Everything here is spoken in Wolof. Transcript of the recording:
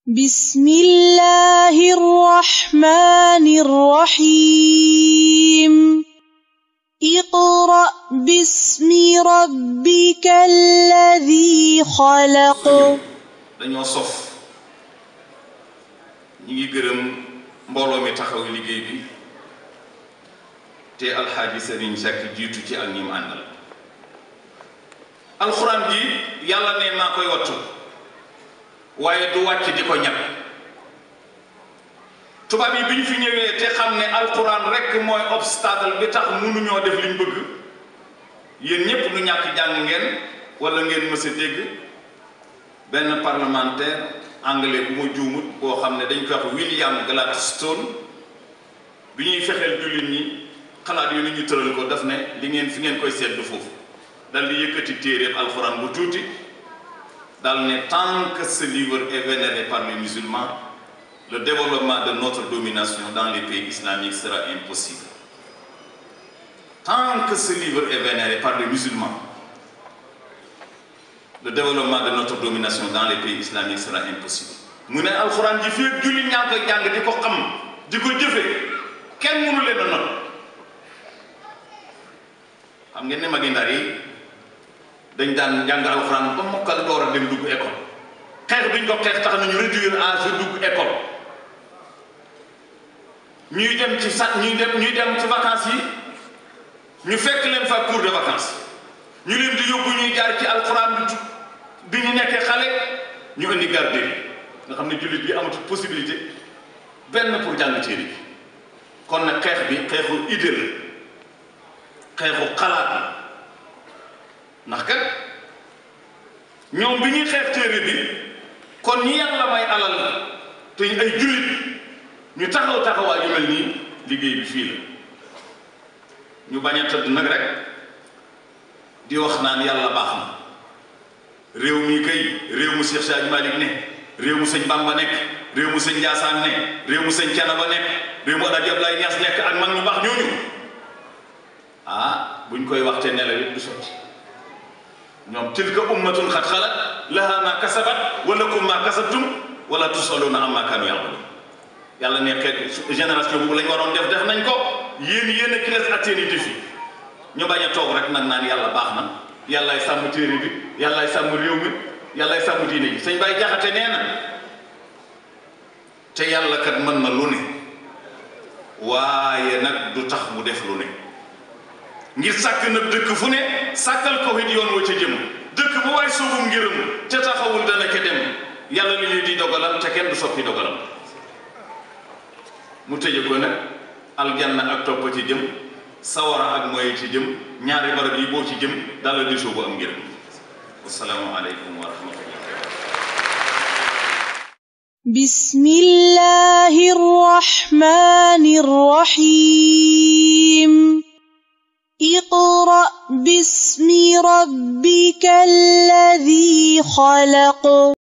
بسم الله الرحمن الرحيم اقرأ باسم ربك الذي خلق dañoo sof ñi ngi gërëm mbooloo mi taxaw liggéey bi te alxaaji Sëriñ Seck jiitu ci ak ñi mu àndal alxuraan ji yàlla ne maa koy wattu waaye du wàcc di ko ñàkk tubaab yi bi ñu fi ñëwee te xam ne alxuraan rekk mooy obstacle bi tax mënuñoo def liñ bëgg yéen ñépp nu ñàkk jàng ngeen wala ngeen mës a dégg benn parlementaire anglais bu ma juumut boo xam ne dañ koy wax William Gladstone bi ñuy fexeel jullit ñi xalaat yu ni ñu tëral ko daf ne li ngeen fi ngeen koy seddu foofu dal di yëkkati téeréeb alxuraan bu tuuti dal ne tant que ce livre est vénéré par les musulmans, le développement de notre domination dans les pays islamiques sera impossible. Tant que ce livre est vénéré par les musulmans, le développement de notre domination dans les pays islamiques sera impossible. mu ne alxuraan ji fii julli ñaa ngi koy jàng di ko xam di ko jëfe kenn mënu leen a not xam ngeen ne magi ndar yi dañ daan jàng alxuraan ba mokkal door a dem dugg école xeex biñ ko xeex tax nañu réduire âge dugg école ñuy dem ci ci vacances yi ñu fekk leen fa cours de vacances ñu leen di yóbbu ñuy jaar ci alxuraan bi ñu nekkee xale ñu indi garde nga xam ne jullit bi amatul possibilité benn pour jàng téere bi kon nag xeex bi xeexu idée la xeexu xalaat la ndax kat ñoom bi ñuy xeex téere bi kon ñi yàlla may alal te ay jullit ñu taxaw taxawaay yu mel nii liggéey bi fii la ñu bañ a tëdd nag rek di wax naan yàlla baax na réew mi kay réew mu Cheikh Hadji Malick ne réew mu sëñ Bamba nekk réew mu sëñ Ndiassane nekk réew mu sëñ Thiénaba nekk réew mu Alaaji Abdoulaye Niass nekk ak mag ñu baax ñooñu ah buñ koy waxte nelaw it du sotti ñoom tilka ummatun xat xalat laha ma kasabat wa lakum ma kasabtum wala tusaluna amma kanu ya'malun yàlla ne xeet génération boobu lañ waroon def nañ ko yéen a ki les ak seen i défi ñu bañ a toog rek nag naan yàlla baax na yàllaay sàmm téere bi yàllaay sàmm réew mi yàllaay sàmm diine ji sëñ Baye Jaxate nee na te yàlla kat mën na lu ne waaye nag du tax mu def lu ne ngir sàkk nag dëkk fu ne sàkkal ko it yoon wa ca jëm dëkk bu waay suubum ngërëm te taxawul dana ke dem yàlla li ñuy di dogalam te kenn du soppi dogalam mu tëje ko nag aljanna ak topp ci jëm sawara ak mooy ci jëm ñaari barab yi boo ci jëm dala di suubu am ngërëm wassalaamu aleykum wa rahmatullah bismillahi rrahmani rrahim اقرأ باسم ربك الذي خلق